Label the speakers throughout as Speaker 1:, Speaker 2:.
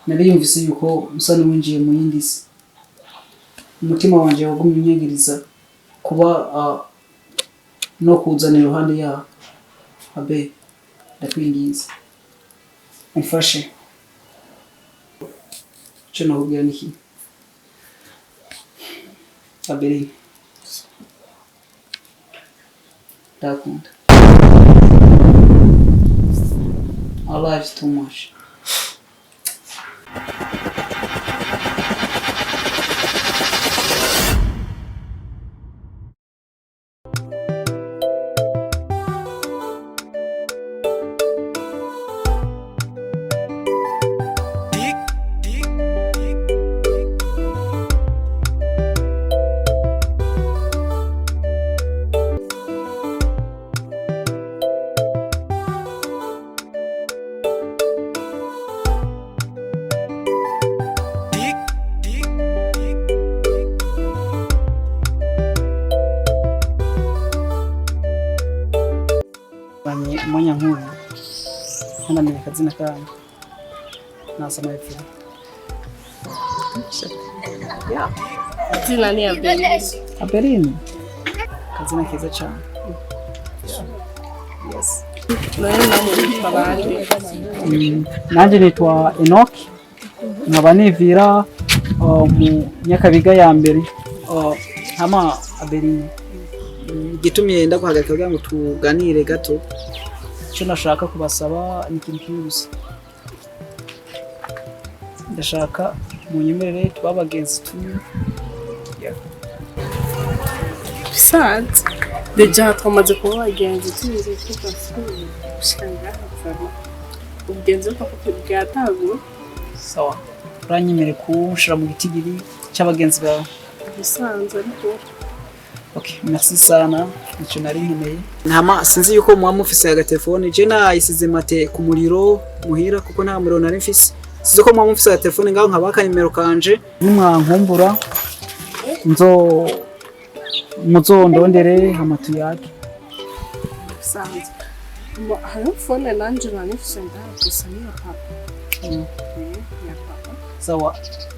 Speaker 1: nariyumvise yuko usa n'uwinjiye mu yindi si. Umutima wanje wagumye unyegiriza kuba no kuzana iruhande yaho. Abe ndakwinginze umfashe. Cyo nakubwira niki abere ndakunda. I love you too much. Mwanya nkuru hana ni kazina kangu nasema hivi
Speaker 2: Zina ni
Speaker 1: Aberini kazina keza cyane. Yes. Nanje nitwa Enoch nkaba nivira mu Nyakabiga ya mbere hama Aberini gitumye ndaguhagarika kugira ngo tuganire gato. Cyo nashaka kubasaba ni ikintu cyose. Ndashaka munyemerere tubabagenzi tu.
Speaker 2: Bisanzwe deja twamaze kuba abagenzi tuzi ko twasubiye gushanga hafara ugenze ko bwatago.
Speaker 1: Sawa uranyemere kushira mu gitigiri cy'abagenzi bawe.
Speaker 2: Bisanzwe ariko
Speaker 1: okay, merci sana. Nicyo nari nkeneye. Ntama sinzi yuko mufise aga telefone. Je nayisize mate ku muriro muhira kuko nta muriro nari mfise. Sinzi ko mufise aga telefone ngaho nkabaka nimero kanje. Nimwankumbura muzondondere amatu yake.
Speaker 2: Bisanzwe. Hano phone nanje nifise ndagusa niyo papa. Ya papa.
Speaker 1: Sawa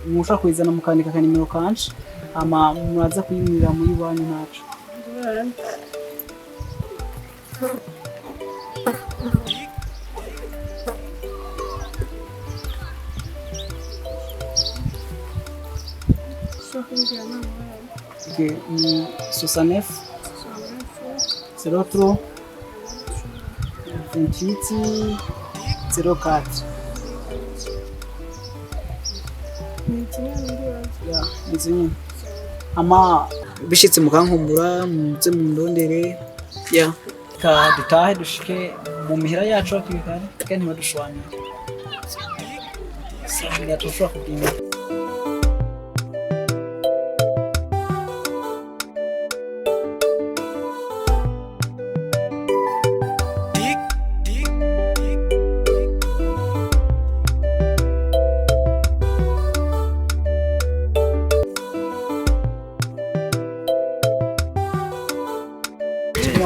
Speaker 1: musha kwizana mukandika kanimero kanje. Ama muraza kuyimira muri banyu ntacu. Okay, 69 03 28 04. Ya, nizini. Ama bishitse mukankumbura muze mundondere ya ka dutahe dushike mu mihira yacu akibikare kandi badushwanya. Sanga tushwa kugenda.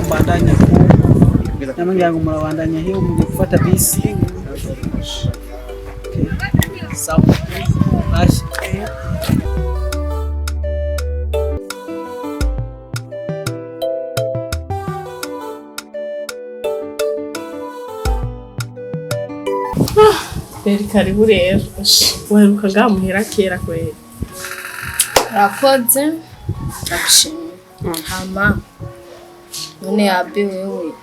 Speaker 1: Mbandanya ku namwe murabandanya hiyo mu gufata bisi. Okay. Sawa. Ashi.
Speaker 2: Karibu rero waheruka gamuhera kera kwera.
Speaker 3: Rakoze ndakushimye. Hama none abe wewe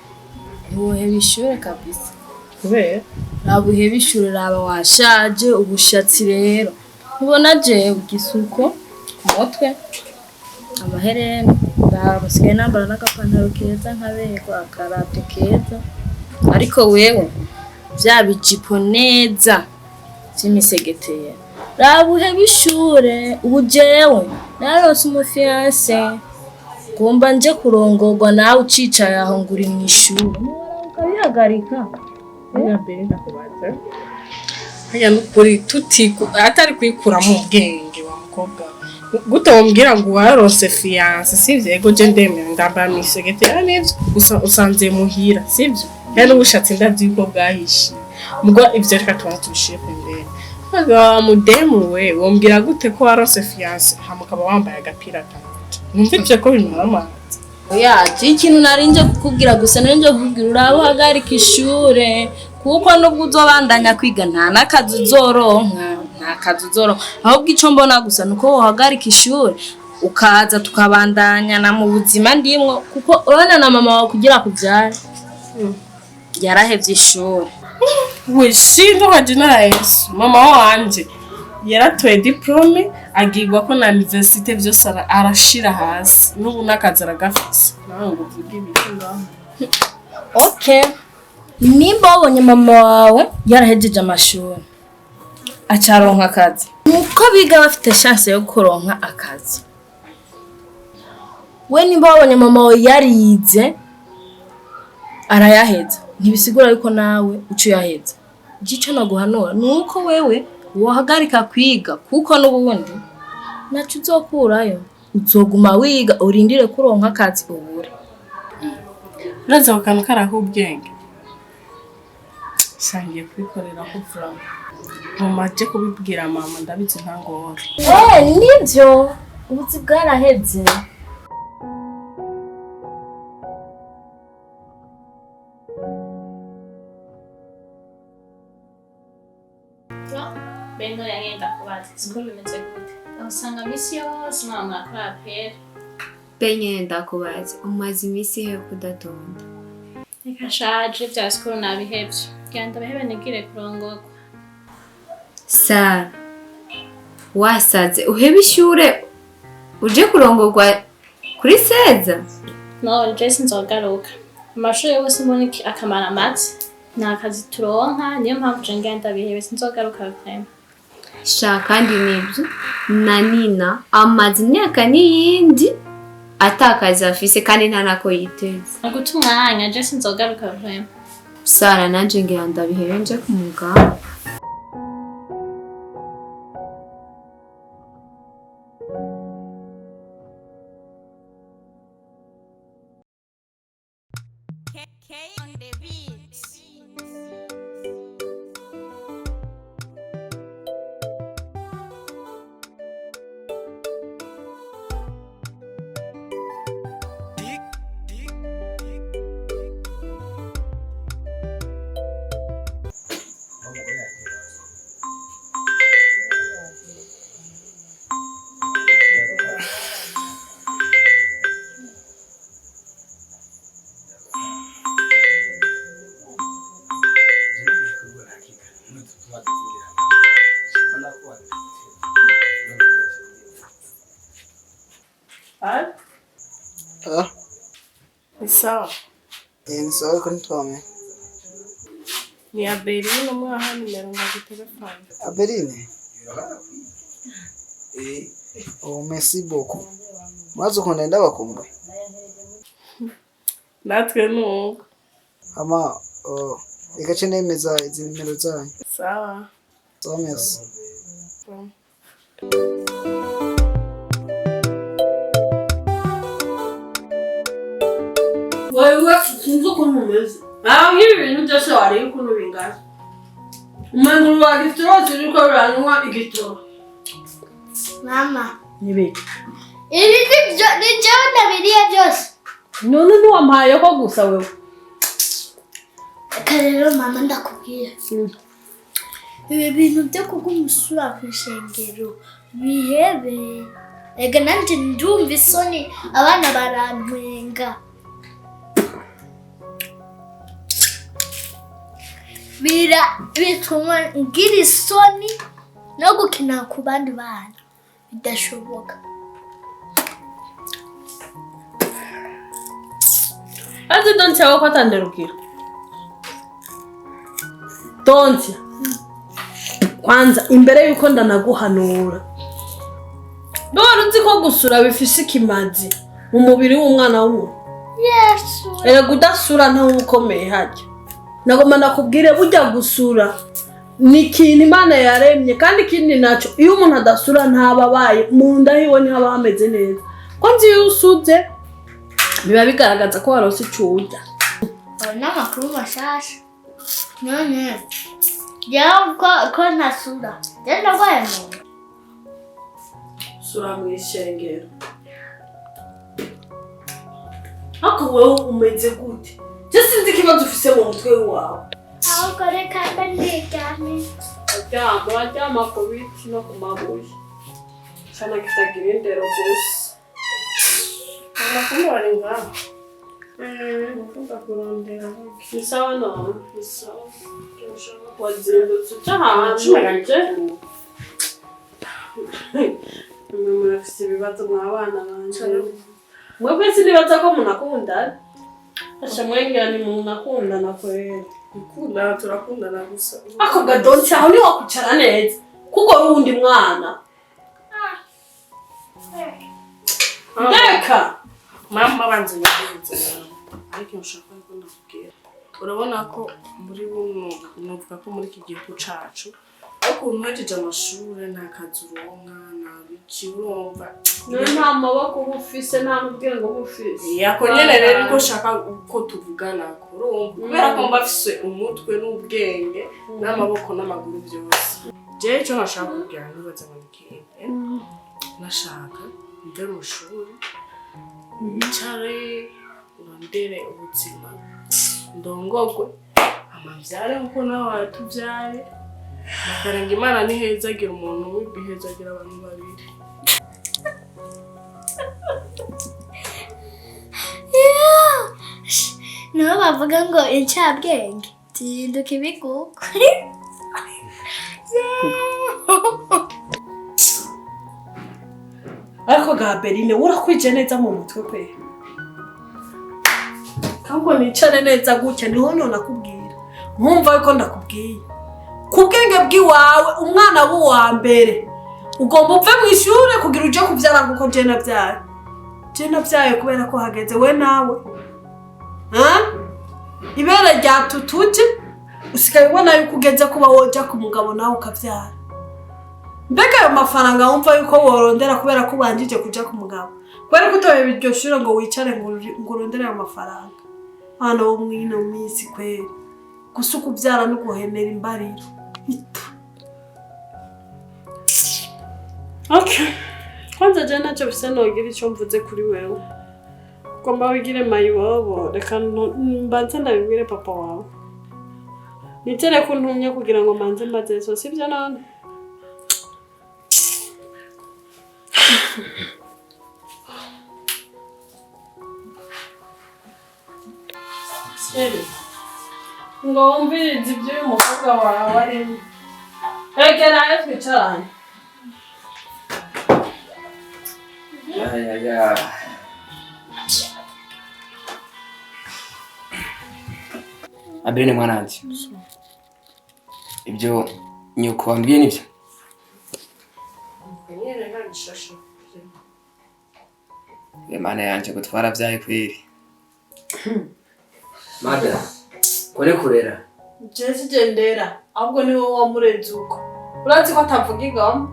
Speaker 3: ntiwoheba ishure kabisa.
Speaker 2: Kubera
Speaker 3: nabuheba ishure raba washaje ubushatsi rero ubona je ugisuko ku mutwe amaherene ndabasigaye nambara n'agapantaro keza nkabego akarato keza ariko wewe vya bijipo neza vy'imisegetera rabuheba ishure ubu jewe narose umufiance kumba nje kurongorwa nawe ucicaye aho nguri mu ishuri ukabihagarika.
Speaker 2: ya mbere ndakubaza haya nukuri tutiku atari kwikura mu bwenge wa mukobwa gute wombwira ngo warose fiance sivyo ego je ndemeye ndambara misegetera neza usanze muhira sivyo kandi ubushatsi ndavyi ko bwahishi mugo ivyo reka tubashire pembere Aga mudemu we wombwira gute ko warose fiance hamukaba wambaye agapira kanjye. Numvise ko bimarama.
Speaker 3: Oya, ikintu narinje kukubwira gusa narinje kukubwira urabo hagarika ishure kuko nubwo uzobandanya kwiga nta nakazi uzoronka, nta kazi uzoronka. Ahubwo ico mbona gusa nuko wohagarika ishure ukaza tukabandanya na mu buzima ndimwo kuko urabona na mama wawe kugira kuvyara. Yarahevye ishure.
Speaker 2: Wishinga wajina Yesu. Mama wanje yaratoye diplome agirwa ko na universite byose arashira hasi. Nubu nakazi aragafise. Nawe ngo uvuge ibiki ngaho.
Speaker 3: Okay. Nimba wabonye mama wawe yarahejeje amashuri acaronka akazi nuko biga bafite chance yo kuronka akazi. We nimba wabonye mama wawe yarize arayaheza ntibisigura yuko nawe uco yaheza. Gico naguhanura nuko wewe wohagarika kwiga kuko n'ubundi nacu uzokurayo uzoguma wiga urindire kuronka akazi ubure.
Speaker 2: Uraza akantu karaho ubwenge. Sangiye kwikorera ko frama. Mumaje kubibwira mama ndabizi ntangora.
Speaker 3: Nivyo ubuzi bwaraheze.
Speaker 4: Bendo yagenda kubaza sikuru bimeze gute usanga misi yose mama akora pere
Speaker 5: Benye ndakubaza umaze imisi he kudatonda
Speaker 4: nikashaje bya sikuru nabihevye genda behebe nigire kurongorwa
Speaker 5: Sara wasaze uheba ishure uje kurongorwa kuri Seza
Speaker 4: no Jason nzogaruka amashuri yose mboniki akamara amazi nta kazi turonka niyo mpamvu je ngenda bihebe sinzogaruka vrema
Speaker 5: sha kandi nibyo na Nina amaze imyaka n'iyindi atakaza afise kandi nta nako yiteze
Speaker 4: guta umwanya Jason nzogaruka vrema
Speaker 5: Sara nanje ngira ndabihebe nje kumugabo
Speaker 2: Sawa.
Speaker 1: Nsoro ko ntome.
Speaker 2: Ni Abeline umwaha nimero ngaje telefone.
Speaker 1: Abeline. Merci beaucoup. Mwazo konenda bakumbuye.
Speaker 2: Natwe nuko.
Speaker 1: Ama ikache nemeza izi nimero zanyu.
Speaker 2: Sawa.
Speaker 1: Sawa merci.
Speaker 2: Wewe sinzi ukuntu umeze. Naho ibintu byose wari ukuntu bingana. Umuntu wa gitoro ziriko biranywa igitoro.
Speaker 6: Mama.
Speaker 2: Nibiki.
Speaker 6: Ibi ni jewe nabiriye byose.
Speaker 2: None ntiwampaye ko gusa wewe.
Speaker 6: Rero mama ndakubwira. Ibi bintu byo kugumusura ku ishengero bihebe. Ega nanje ndumva isoni abana barantwenga. Bituma ngira isoni no gukina ku bandi bana bidashoboka.
Speaker 2: Azi donti yawe ko atanderukira. Donti. Kwanza imbere yuko ndanaguhanura. Dore uzi ko gusura bifise ikimazi mu mubiri w'umwana w'umuntu.
Speaker 6: Yesu.
Speaker 2: Ere gudasura nta ukomeye hajya. Nagomba nakubwire burya gusura ni ikintu Imana yaremye kandi ikindi naco iyo umuntu adasura ntababaye mu nda hiwe ntihaba hameze neza. Ko nzi iyo usuze biba bigaragaza ko warose ico urya.
Speaker 6: N'amakuru mashasha. None Jewe ko ntasura. Jewe ndagwaye mu nda.
Speaker 2: Sura mw'ishengero. Ako wewe umeze gute? Je sinzi ikibazo ufise mu mutwe wawe.
Speaker 6: Ahubwo reka mbe ndyamye.
Speaker 2: Aryama ku biti no ku mabuye. Sana kitagira indero gusa. Nakumubona ngaho. Nakunda kurondera. Ni sawa no? Ni sawa. Wazindutse uca hanze. Murafise ibibazo mwabana banje. Mwebwe sinibaza ko munakundana. Asha mwengira ni munakundana kweli. Ukunda turakundana gusa. Ako gadonsi aho ni wakwicara neza. Kuko rundi mwana. Ndeka. Mama banze nyakuze. Ariko ushaka ko ndakubwira. Urabona ko muri buno novuga ko muri iki gihugu cacu ariko unwejeje amashure nta kazi uronka nta biki urumva. Nta maboko ufise nta n'ubwenge ufise. Yako nyene rero ko shaka uko tuvugana urumva. Kubera ko mbafise umutwe n'ubwenge n'amaboko n'amaguru byose. Je ico nashaka kugira nibaza ngo nikende. Nashaka ndero ushuri. Nicare urondere ubuzima. Ndongogwe amavyare nkuko nawe atuvyare. Nakarenga Imana ni heza agira umuntu w'ibiheza agira abantu babiri.
Speaker 6: Niho bavuga ngo incabwenge tinduka ibigugu.
Speaker 2: Ariko Gaberine urakwije neza mu mutwe kwe. Kango nicare neza gutya niho none akubwira. Nkumva yuko ndakubwiye. Kubwenge bw'iwawe umwana w'uwa mbere. Ugomba uve mu ishure kugira uje kuvyara nguko je navyaye. Je navyaye kubera ko hageze we nawe. Ibere rya tutuje usigaye ubona yuko ugeze kuba woja ku mugabo nawe ukavyara. Mbega ayo mafaranga wumva yuko worondera kubera ko ubanjije kuja ku mugabo. Kubera ko utoye biryo shure ngo wicare ngo urondere ayo mafaranga. Hano wo mwino misi kweri. Gusa ukuvyara no guhenera imbariro. Okay. Kwanza je nacho bisa nogira ico mvuze kuri wewe. Komba wigire mayiwabo reka mbanze ndabibwire papa wawe. Nitere ko ntumye kugira ngo manze mbaze so sivyo none. Seri. Ngo wumvirize ibyo uyu mukobwa wawe arimo. Egera twicaranye.
Speaker 7: Ya. Abirene mwananje. Ibyo nyuko wambwiye nibyo.
Speaker 2: Nyene nganishasha.
Speaker 7: Imana yanje gutwara vyaye kweri. Mada. Kore kurera.
Speaker 2: Jesi gendera. Ahubwo ni wowe wamurenze uko. Urazi ko atavuga igamo.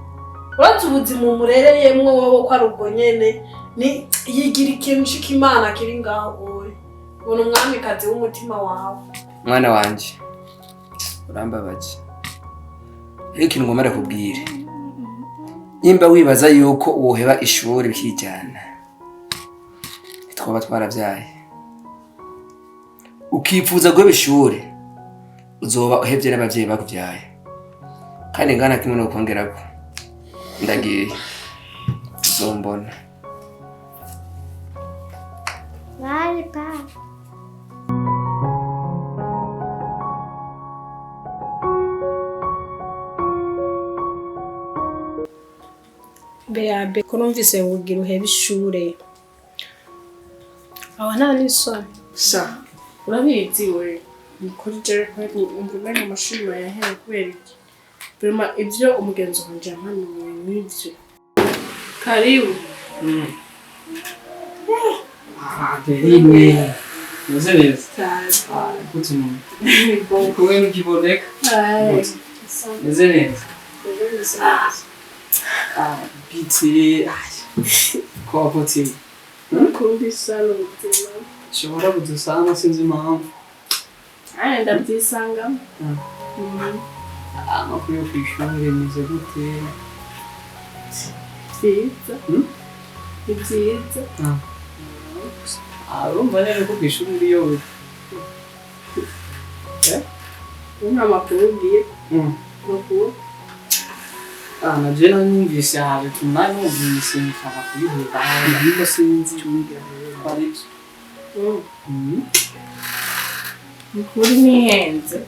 Speaker 2: Urazi ubuzima umurereyemwo wowe ko ari ubwo nyene ni yigira ikintu shikimana kiri ngaho wowe. Ubona umwamikazi w'umutima wawe.
Speaker 7: Mwana wanje. Urambabaje. Ikintu ngomara kubwire. Nimba wibaza yuko woheba ishuri bikijyana. Twaba twaravyaye. Ukifuza guheba ishuri. Uzoba uhevye n'abavyeyi bakuvyaye. Kandi ngana kimwe no kongerako. Ndagiye. Zombona.
Speaker 6: Bye bye.
Speaker 2: Beabe kurumvise ngugira uheba ishure. Aho nta n'isoni. Sa. Urabizi we. Nikuri je kwari umvuga amashuri yahere kubera iki. Prima ibyo umugenzo wanje mpanuye n'ivyo. Karibu.
Speaker 8: Berine. Nose neza. Gute umuntu. Kumwe n'ukiboneka. Nose neza. Biti. Kwa poti.
Speaker 2: Kundi salo bitema.
Speaker 8: Shobora kudusanga sinzi impamvu.
Speaker 2: Ndabyisanga.
Speaker 8: amakuru yo kw'ishure meze gute?
Speaker 2: Vyiza. Ni vyiza.
Speaker 8: Urumva rero ko kw'ishure uriyo
Speaker 2: Nta makuru ugiye. Makuru.
Speaker 8: naje numvise hari tumani numvise nkaba kubivuga ariko sinzi cyumvira ari
Speaker 2: Mukuri nihenze.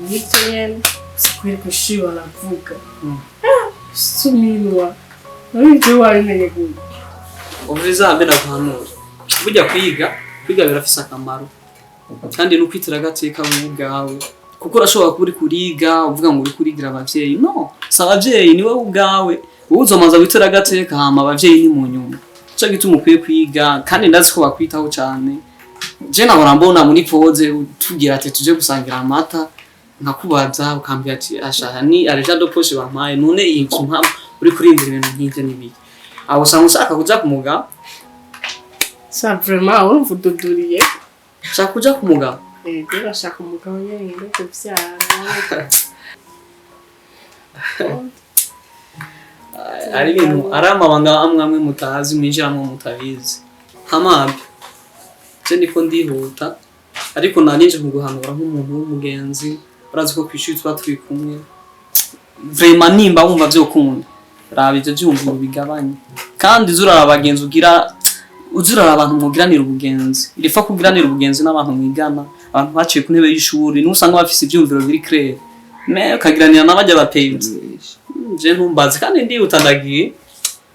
Speaker 2: Ngibyo nyene. Sikwiri kushiba navuga. Sumirwa. Nabivyo wabimenye gute?
Speaker 8: uvuze ambe naguhanura burya kwiga birafise akamaro kandi no kwitira agateka ubwawe kuko urashobora kuba uri kuriga uvuga ngo uri kurigira abavyeyi no si abavyeyi niwe ubwawe wowe uzomaza witira agateka hama abavyeyi ni mu nyuma cyo gituma ukwiye kwiga kandi ndazi ko bakwitaho cyane je nahora mbona muri pause tugira ati tuje gusangira amata nkakubaza ukambira ati ashaka ni areja do poshe bampaye none iyi mpamvu uri kurindira ibintu nk'ivyo n'ibiki aho usanga ushaka kuja ku mugabo
Speaker 2: Sa vraiment urumva ududuriye.
Speaker 8: ushaka kuja ku mugabo
Speaker 2: Ego bashaka umugabo nyene ngo kuvyara.
Speaker 8: ari ibintu ari amabanga amwe mutazi mwinjiramo mutabizi hamabe je ndiko ndihuta ariko naninje kuguhanura nk'umuntu w'umugenzi urazi ko kwishuri tuba turi kumwe vraiment nimba wumva vyokunda raba ivyo vyumva bigabanye kandi uzurara abagenzi uzurara abantu mugiranira ubugenzi irifa kugiranira ubugenzi n'abantu mwigana abantu baciye ku ntebe y'ishuri n'usanga bafise ivyumviro biri clair me ukagiranira n'abajya bapenzi je ntumbazi kandi ndihuta ndagiye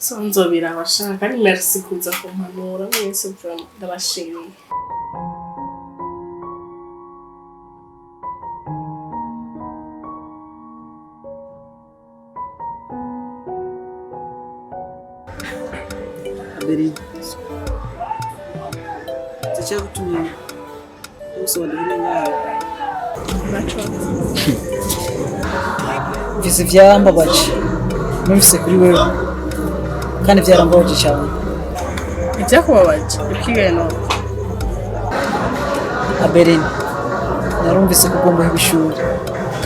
Speaker 2: Sonzobira abashaka ni merci kuza kumpanura mwese vraiment ndabashimiye.
Speaker 1: Aberi Ticha kutumye usobanurira ngaho Vise vyambabaje numvise kuri wewe kandi vyarambabaje cyane
Speaker 2: Ivyakubabaje ukigaye no.
Speaker 1: Aberi narumvise ko ugomba ibishuri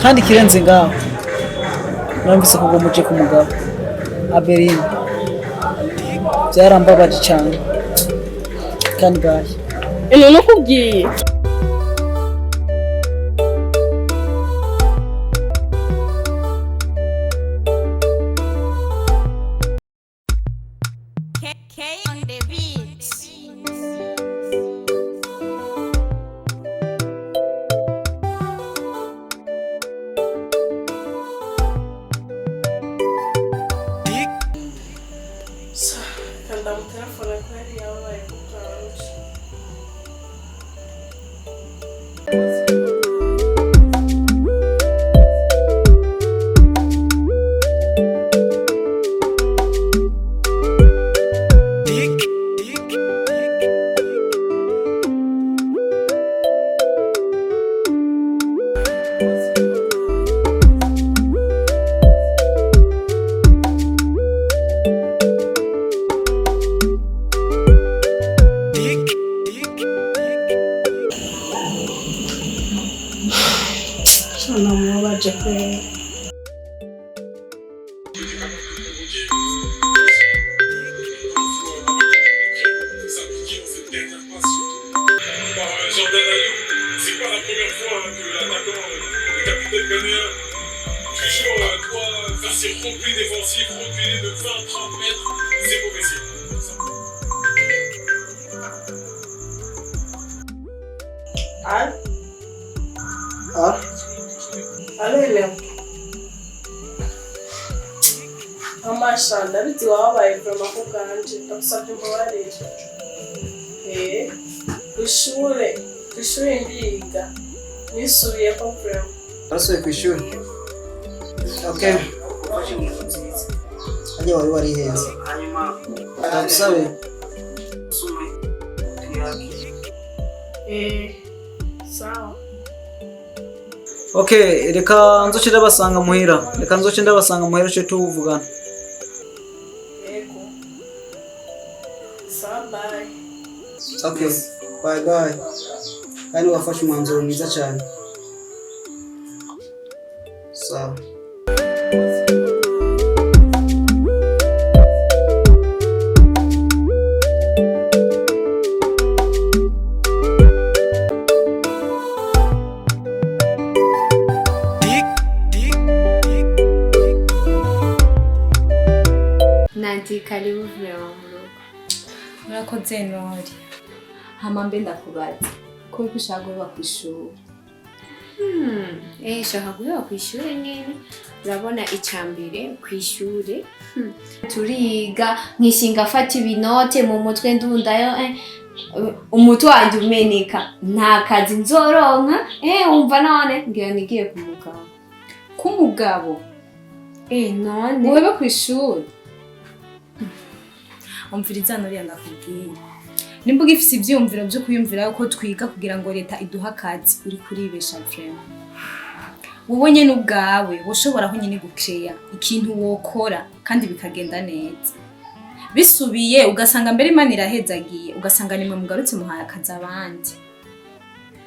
Speaker 1: kandi kirenze ngaho narumvise ko ugomba uje ku mugabo Aberi vyarambabaje cyane kandi gaye
Speaker 2: Ino nakubwiye. Kanda mu telefone kweli yabaye kutanze. Sana mubabaje kweli.
Speaker 9: C'est pas la première fois que l'attaquant, le capitaine ghanéen, toujours doit faire ses replis défensifs, reculer de 20-30 mètres, c'est mauvais signe.
Speaker 2: Alele. Amasha ndabiti wabaye vraiment ko kanje ndasabye mbabarire. Ishure ndiga. Nisubiye ko vraiment.
Speaker 1: Arasuye ku ishuri okay ajya wari heza ndagusabe
Speaker 2: Sawa.
Speaker 1: okay reka nzoce ndabasanga muhira cyo tuvugana
Speaker 2: Yego. Sawa bye.
Speaker 1: okay bye kandi wafashe umwanzuro mwiza cyane sawa.
Speaker 5: Nanti karibu vrema mu rugo.
Speaker 3: Murakoze Ntore. Hama mbe ndakubaza ko ushaka kuba kw'ishuri.
Speaker 5: Shaka kuba kw'ishure nyene. Urabona icambere kw'ishure. Turiga nkishinga afata ibinote mu mutwe ndundayo umutwe wanje umeneka. Nta kazi nzoronka. Umva none ngira nigiye ku mugabo.
Speaker 3: Ku mugabo?
Speaker 5: None.
Speaker 3: Wewe kw'ishuri? Umviriza Ntore ndakubwira. Nimba ugifise ivyumviro byo kuyumvira ko twiga kugira ngo leta iduha akazi uri kuribesha vrema. Wowe nyene ubwawe woshobora ho nyene gucreya ikintu wokora kandi bikagenda neza. Bisubiye ugasanga mbere Imana irahezagiye ugasanga nimwe mugarutse muhaye akazi abandi.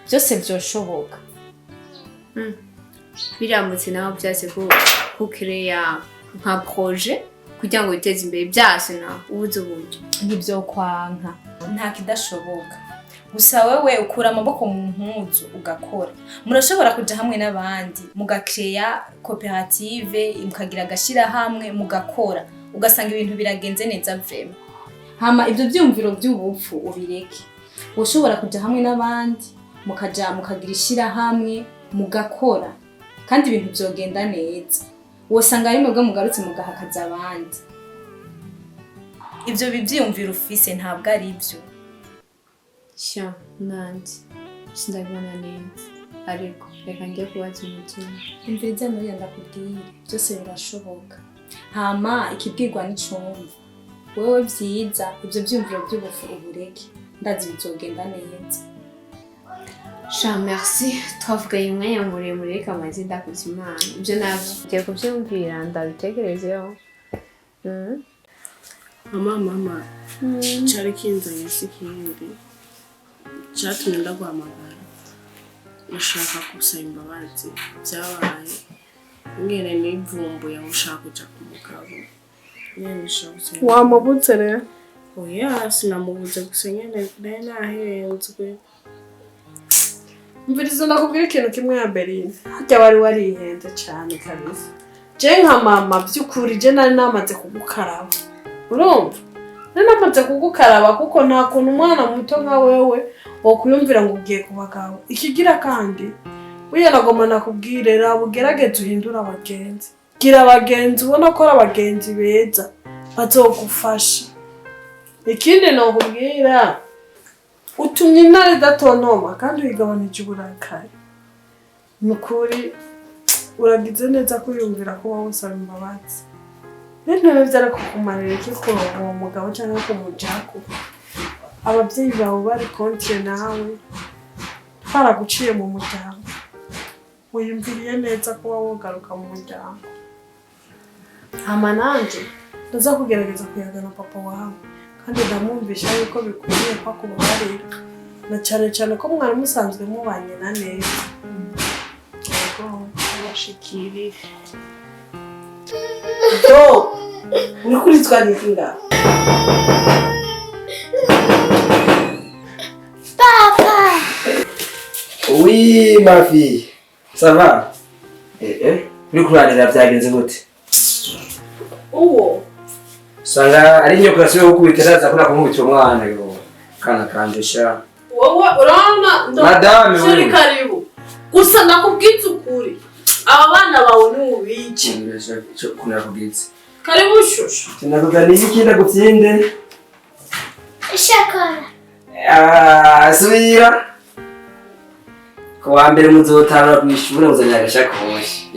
Speaker 3: Byose byoshoboka.
Speaker 5: Biramutse naho byase ku creya nka projet kugira ngo biteze imbere byase naho ubuze uburyo
Speaker 3: nibyo kwanka nta kidashoboka. Gusa wewe ukura amaboko mu mpuzu ugakora. Murashobora kuja hamwe n'abandi mugakreya koperative mukagira agashira hamwe mugakora ugasanga ibintu biragenze neza vrema. Hama ibyo byumviro by'ubupfu ubireke. Ushobora kuja hamwe n'abandi mukagira ishira hamwe mugakora kandi ibintu byogenda neza. Wosanga ari mwebwe mugarutse mugahakaza abandi. Ibyo bivyumvira ufise ntabwo ari byo.
Speaker 5: Sha nanti sindabona neza ariko reka ngiye kubaza umutima.
Speaker 3: Imviriza Ntore ndakubwira byose birashoboka. Hama ikibwirwa n'icumva. Wewe vyiza ibyo byumviro by'ubufu ubureke. Ndazi bizogenda neza.
Speaker 5: Sha merci twavugaye umwanya muremure reka amazi ndakuza Imana. Ibyo navyo ngiye kuvyumvira ndabitekerezeho.
Speaker 2: Mama cyari kinzanye sikindi cyatumye ndaguhamagara nashaka gusaba imbabazi byabaye ngene nivumbuye mushaka kuja ku mugabo nyene nshaka wamubutse rero oya sinamubuze gusa nyene nahenzwe. Mvirizo nakubwira ikintu kimwe ya Berine hajya wari warihenze cyane kabisa. Je nka mama byukuri je nari namaze kugukaraba. Urumva? Namaze kugukaraba kuko nta kuntu umwana muto nka wewe wo kuyumvira ngo ugiye kubagabo. Ikigira kandi wiye nagoma nakubwire raba ugerageze uhindura abagenzi. Gira abagenzi ubona ko ari abagenzi beza bazogufasha. Ikindi no kubwira utumye intare idatontoma kandi wigabanije uburakari. Nukuri uragize neza kuyumvira ko wowe usaba imbabazi. None byara kukumarira iki ko uwo mugabo cyangwa ko mujako ababyeyi bawe bari kontiye nawe twaraguciye mu muryango wiyumviriye neza ko wogaruka mu muryango. Hama nanje ndaza kugerageza kuyagana papa wawe kandi ndamwumvisha yuko bikwiye ko kubabarira na cyane ko mwari musanzwe mubanye na neza. Yego bashikiri Do, unakulizwa nikinga.
Speaker 6: Papa.
Speaker 7: Oui, ma fille. Ça va? Uri kuranira byagenze gute?
Speaker 2: Uwo.
Speaker 7: Sanga ari nyo kasiwe gukubitira zakuna kumubitira umwana yo. Kana kanje sha.
Speaker 2: Wowe urana
Speaker 7: Madame
Speaker 2: uri karibu. Gusa nakubwitse ukuri. Aba bana bawe ni ubici.
Speaker 7: Mbese cyo kunakubwitse.
Speaker 2: Karibu shushu.
Speaker 7: Tinakugani iki ndagutsinde?
Speaker 6: Shakara.
Speaker 7: Subira. Ko wa mbere muzotara kwishura uzanya agashakoshi.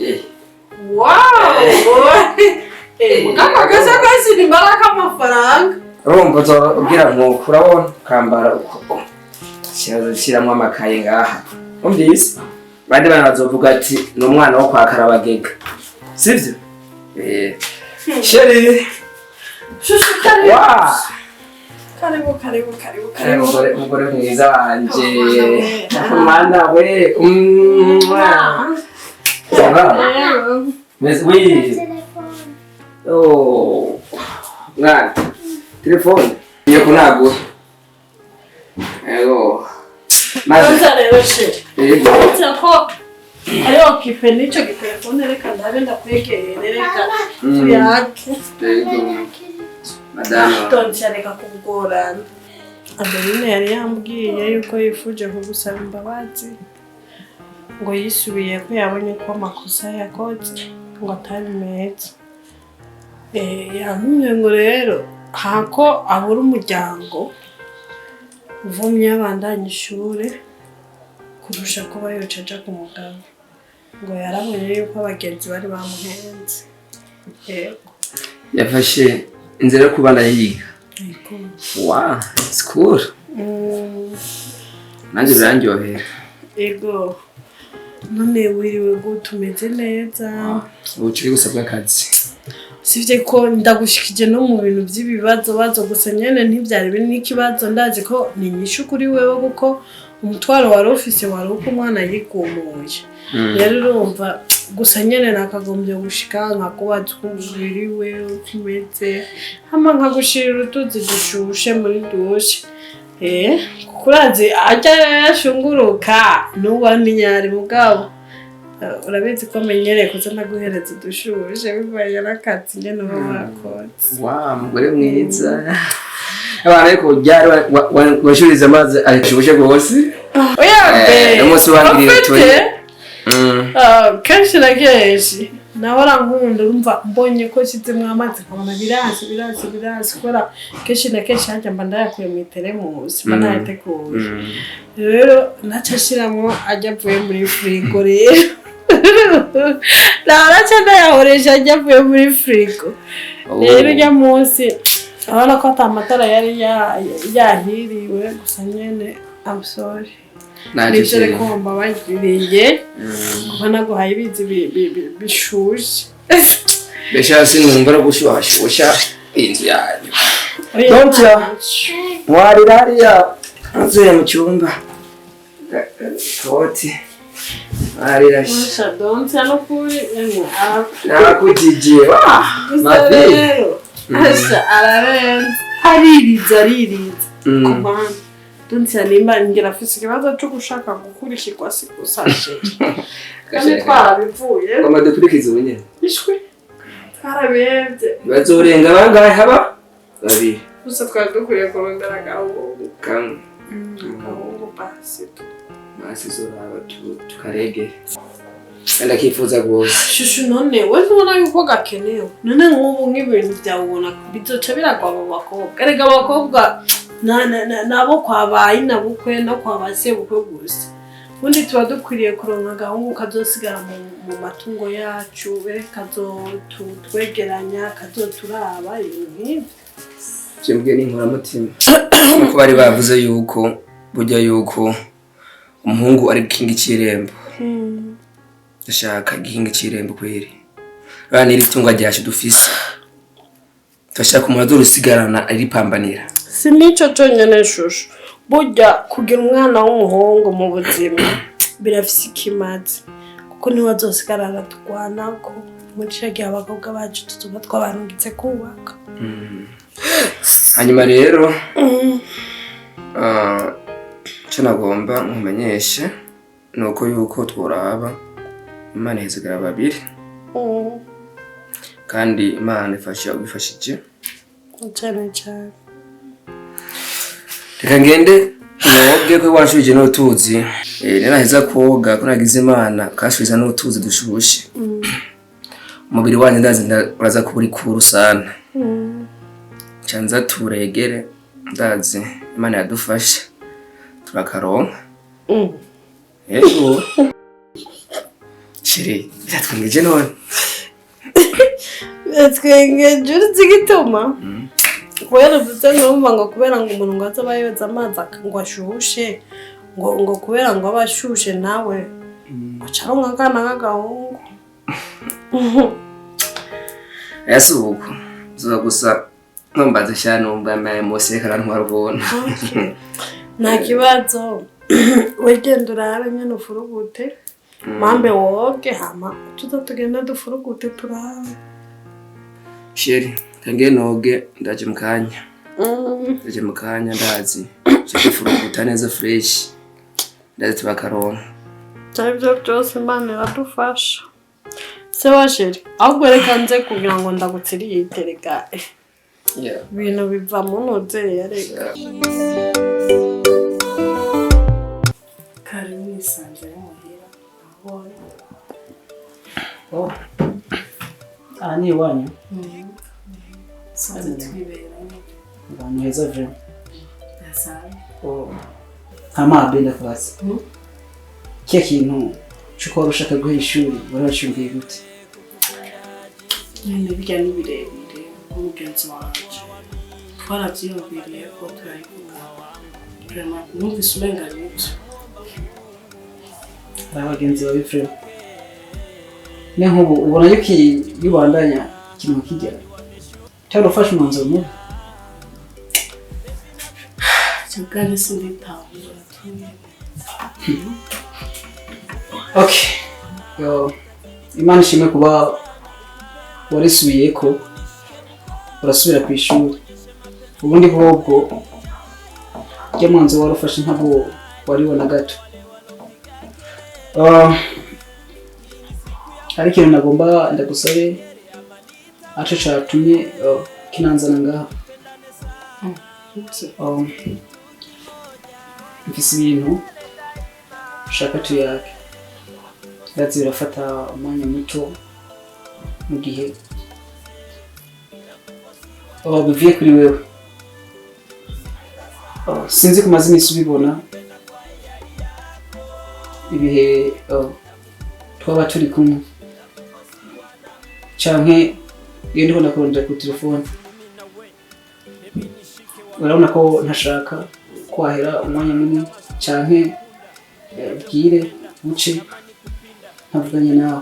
Speaker 2: Wow! Mugamba gashakoshi ni baraka amafaranga.
Speaker 7: Urumva uzobwira ngo urabona kambara uko. Shiramwe amakaye ngaha. Umvise? Bandi bana bazovuga ati ni umwana wo kwa Karabagega. Sivyo? Sheri.
Speaker 2: Shushu karibu.
Speaker 7: Wa!
Speaker 2: Karibu.
Speaker 7: Mugore mwiza wanje. Mana we. Oui. Oh. Mwana. Telefone. Iyo kunagura. Ego.
Speaker 2: Maze rero she.
Speaker 7: Ego.
Speaker 2: Ko ariyo kipe nico gitelefone reka ndabe ndakwegere reka tuyake.
Speaker 7: Ego. Madame.
Speaker 2: Tonse reka kugorana. Adeline yari yambwiye yuko yifuje kugusaba imbabazi ngo yisubiye ko yabonye ko amakosa yakoze ngo atari meza. Yambwiye ngo rero hako abura umuryango uvumye abandanya ishure kurusha kuba yocaja ku mugabo ngo yarabonye yuko abagenzi bari bamuhenze.
Speaker 7: Yafashe inzira yo kubandanya yiga. Wow, it's cool. Nanjye birandyohera.
Speaker 2: Ego. None wiriwe gutumeze neza.
Speaker 7: Uciri gusabwa akazi.
Speaker 2: Sivye ko ndagushikije no mu bintu by'ibibazo bazo gusa nyene ntibyari biri n'ikibazo ndazi ko ni nyishu kuri wewe kuko umutwaro wa office wari uko umwana yigumuye. Rero urumva gusa nyene nakagombye gushika nkakubaza wiriwe ukimeze hama nkagushira utuzi dushushe muri dushe. Kurazi ajya yashunguruka n'ubandi nyari mugabo urabizi ko menyereye kuza ndaguhereza dushushe bibaye n'akazi nyene barakotse.
Speaker 7: Wow, mugore mwiza. Abana ariko byari washuriza amazi arishubuje gose.
Speaker 2: Oya
Speaker 7: umunsi wangiriye turi.
Speaker 2: Kenshi na kenshi nahora nkunda urumva mbonye ko shizemwe amazi nkabona birasi kubera kenshi na kenshi hajya mba ndayakuye mu teremusi mba nayateguye. Rero naca shiramo ajya avuye muri frigo rero naca ndayahoresha ajya avuye muri frigo. Rero ujya munsi abona ko atamatara yari yahiriwe gusa nyene I'm sorry. Nijere ko mbabagiriye kuba naguhaye ibizi bishushe.
Speaker 7: Besha sinumva gushyushya inzu yanyu. Don'tya. Warirariya azuye mu cyumba. Koti. Warirashya.
Speaker 2: Don'tya no kuri
Speaker 7: nakujije.
Speaker 2: Mavi. Asha ararenze. Aririza. Komanda. Don'tya nimba ngira afise ikibazo cyo gushaka gukurikirwa sikusashe. Kandi twarabivuye.
Speaker 7: Amadukurikiza ubunye.
Speaker 2: Ishwe. Karabevye.
Speaker 7: Bazorenga bangahe haba? Babiri.
Speaker 2: Gusa twadukuriye kurondera gahungu.
Speaker 7: Kamwe.
Speaker 2: Gahungu basi.
Speaker 7: Basi zoraba tukarege. Kandi akifuza gose.
Speaker 2: Shushu none we ntubona yuko gakenewe. None nk'ubu nk'ibintu byawubona bizoca biragwa mu bakobwa. Erega abakobwa nabo kwabaye nabukwe no kwabase bukwe gusa. Ubundi tuba dukwiriye kuronka gahungu kazosigara mu matungo yacu kazotwegeranya kazoturaba ibintu nk'ibyo.
Speaker 7: Cyembwe n'inkora mutima. Nuko bari bavuze yuko burya yuko umuhungu ari kingi cy'irembo. Ndashaka gihinga cy'irembo kweri. Bana iri tunga ryacu dufise. Ndashaka umuntu urusigarana ari pambanira.
Speaker 2: Sinico cyonyene shushu. Burya kugira umwana w'umuhungu mu buzima birafise ikimazi kuko niwe azosigarana tugwanako muri cyagiye abakobwa bacu tuzuba twabarungitse kubaka.
Speaker 7: Hanyuma rero cyo nagomba nkumenyeshe nuko yuko tworaba Imana izigara babiri. Kandi Imana ifasha ubifashije.
Speaker 2: Cyane.
Speaker 7: Reka ngende noge ko wanshuje no tuzi. Naheza koga ko nagize Imana kashubiza no tuzi dushushe. Umubiri wanjye ndazi uraza kuburi kuru sana. Canza turegere ndazi Imana yadufasha. Turakaronka. Yego. Shiri, byatwengeje none.
Speaker 2: Byatwengeje uruzigituma. Kubera dutse ngomba ngo kubera ngo umuntu ngo azabayoza amazi ngo ashushe ngo kubera ngo abashushe nawe acaronka kana kagahungu.
Speaker 7: Yasubuko zuba gusa ntombaze cyane umba mose karantwara ubona.
Speaker 2: Nta kibazo wegenda urabe nyene ufurugute mambe woge hama tugenda dufurugute turabe.
Speaker 7: Sheri tangiye noge ndaje mukanya ndazi tufuruguta neza fresh ndaje tubakaronka
Speaker 2: cyabyo byose Imana iradufasha. Se washeri ahubwo reka nze kugira ngo ndagutsiriye itereka ibintu biva mu ntuze yareka kare nisanze muhira
Speaker 1: aho ni iwanyu
Speaker 2: sanze twibera
Speaker 1: abantu heza vyo
Speaker 2: asana
Speaker 1: hama benda kwasi cyo kintu cyuko ushaka guha ishuri waracumbiye gute
Speaker 2: nyine bijya nibirebire umugenzi wanje twarabyiyumviriye ko turayivuga vraiment numvise umenga n'ibyo
Speaker 1: abagenzi bawe frere ne nkubu ubona yuko yibandanya kintu kijya cyangwa ufashe umwanzuro mubi
Speaker 2: cyangwa sinditaho
Speaker 1: okay Imana ishimwe kuba warisubiye ko urasubira ku ishuri ubundi bwobwo je mwanzo warufashe nkabo waribona gato ariko nagomba ndagusabe aco catumye kinanzana ngaha mfise ibintu ushaka tuyake ndazi birafata umwanya muto mu gihe bivuye kuri wewe sinzi kumaze iminsi ubibona ibihe twaba turi kumwe canke iyo ndiho ndakurondera ku telefone urabona ko ntashaka kwahera umwanya munini canke bwire buce ntavuganye nawe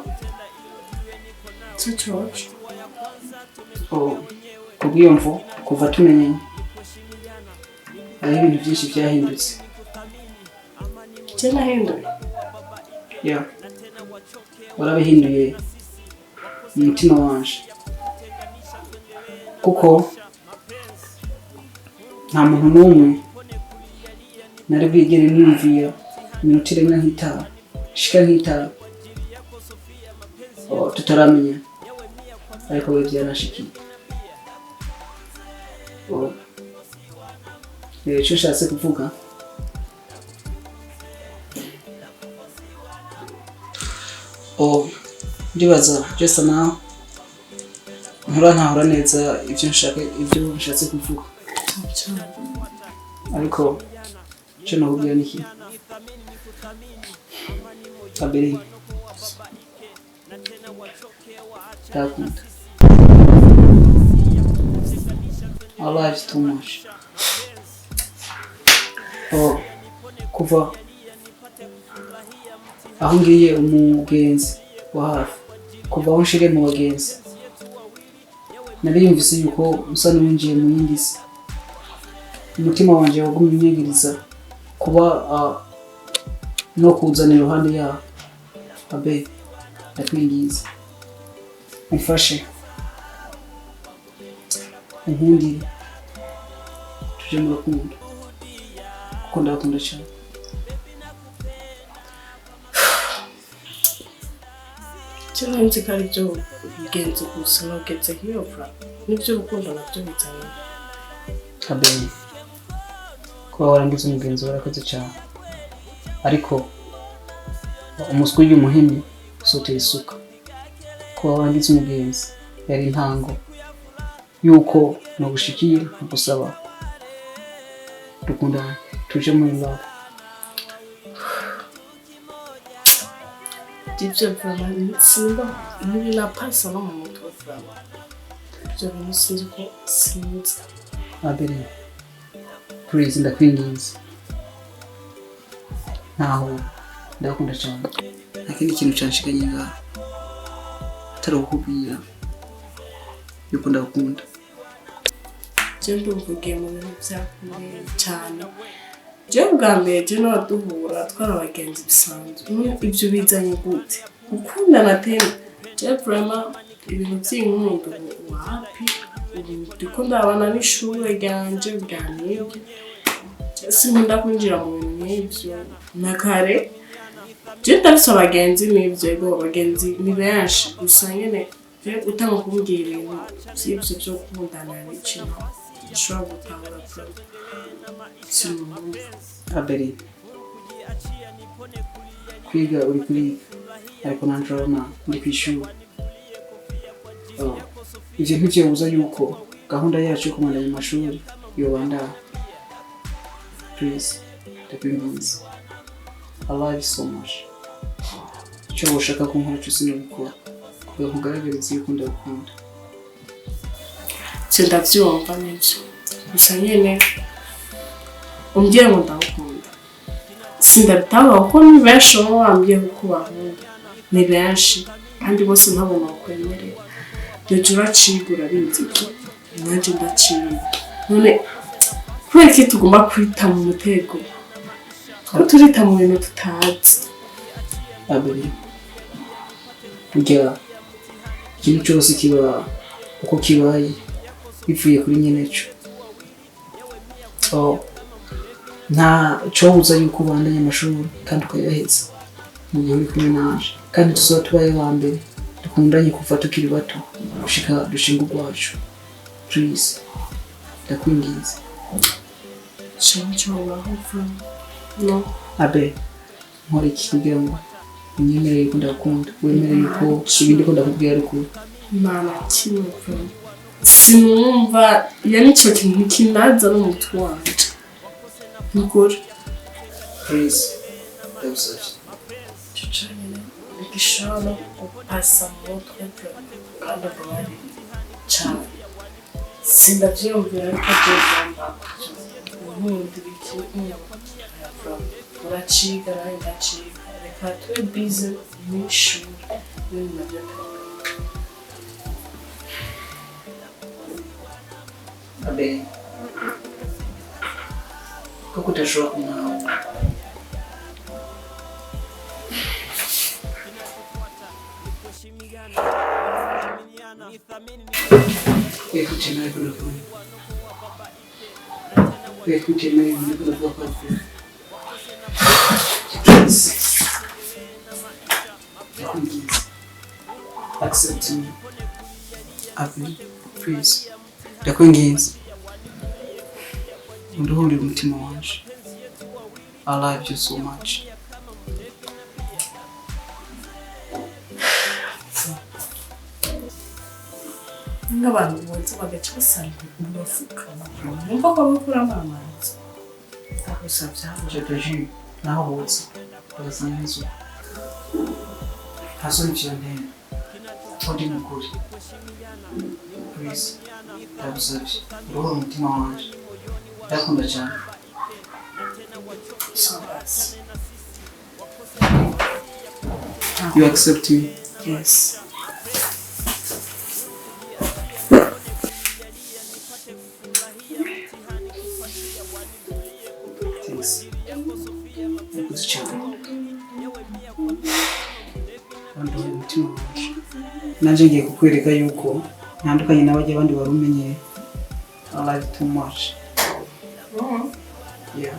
Speaker 2: George
Speaker 1: kubw'iyo mvo kuva tumenyanye hariho ibintu byinshi byahindutse
Speaker 2: nahinduye
Speaker 1: warabihinduye mu mutima wanje kuko nta muntu n'umwe nari bwigere niyumvira iminota irenga nk'itanu shika nk'itanu tutaramenya ariko we byanashikiye icyo ushatse kuvuga ndibaza just now ntahura neza ibyo nshatse kuvuga ariko icyo nakubwira ni iki abiri ndakunda I love you too much. Kuva aho ngiye umugenzi wa hafi kuva aho nshire mu bagenzi nariyumvise yuko usa n'uwinjiye mu yindi si umutima wanje wagumye unyegiriza kuba no kuzana iruhande yaho abe ndakwingiza umfashe unkundire tuje mu rukundo kuko ndakunda cyane
Speaker 2: nzi ko ari byo bigenze gusa nugeze hiyopfa n'ibyo urukundo nabyo bizanye
Speaker 1: abe kuba warangiza umugenzi warakoze cyane ariko umuswi y'umuhini usoteye isuka kuba warangiza umugenzi yari intango yuko nagushikira gusaba dukundana tuje muri love
Speaker 2: ibyo vraiment simba n'ibinapasa no mu mutwe vraiment ibyo bintu sinzi ko sinzi
Speaker 1: abere please ndakwinginze ntaho ndakunda cyane akindi kintu canshikanye ngaha atari ukubwira yuko ndakunda
Speaker 2: je ndumvugiye mu bintu byakomeye cyane je bwa mbere je n'abaduhura twari abagenzi bisanzwe ibyo bizanye gute gukundana tena je vraiment ibintu by'inkundo wapi ndiko ndabana n'ishure ryanje bwanibyo sinkunda kwinjira mu bintu nk'ibyo na kare je ndafise abagenzi n'ibyo ego abagenzi ni benshi gusa nyene je utanga kumbwira ibintu by'ibyo byo gukundana n'ikintu ushobora gutangura
Speaker 1: abere kwiga uri kuriga ariko nanjorona ndi kw'ishuri ivyo ntivyobuza yuko gahunda yacu yo kumandanya amashuri yobandanya. Please, ndakwinginze. I love you so much. Icyo ushaka ko nkora cyose nabikora kugira ngo ugaragarize yuko ndagukunda.
Speaker 2: Ndavyumva nivyo gusa nyene umbwira ngo ndagukunda sindabitanga kuko ni benshi baba bambwiye ko bankunda ni benshi kandi bose ntabona bakwemerera rero uracigura bizi ko nanjye ndaciye none kubera ko tugomba kwita mu mutego ko turita mu bintu tutazi
Speaker 1: abiri burya ikintu cyose kiba uko kibaye bivuye kuri nyeneco nta cobuza yuko ubandanya amashuri kandi ukayaheza mu gihe uri kumwe naje kandi tuzaba tubaye wa mbere dukundanye kuva tukiri bato gushika dushinga urwacu. Please ndakwinginze
Speaker 2: no
Speaker 1: abe nkora iki kugira ngo unyemerere ko ndakunda wemerere ko ibindi ko ndakubwira ariko
Speaker 2: mama kimwe sinumva yani ico kintu kinaza no mutwe wanje nukuri.
Speaker 1: Please ndagusavye
Speaker 2: tucane igishano upasa mutwe kandi bari cyane sindavyumvira ko byomba nkundibiki uraciga nawe ndaciga reka tube busy n'ishuri n'ibintu navyo
Speaker 1: abe ko kutashobora kumwaho kuchemea kuna kwa kuchemea kuna kwa accept me Abby, please ndakwinginze nduhuri umutima wanje. I love you so much.
Speaker 2: n'abantu bose bagaca basanga urafukama numva ko bakuramo amazi agusabye
Speaker 1: Jetaji naho hose urasanga inzu hasoni cyane odi mukuri. Please ndagusabye nduhuri umutima wanje ndakunda cyane. You accept me?
Speaker 2: Yes.
Speaker 1: Thanks. Nakuze cyane. Nduhuri umutima wanje. Nanje ngiye kukwereka yuko ntandukanye n'abajya abandi barumenye. I love you too much. Yeah.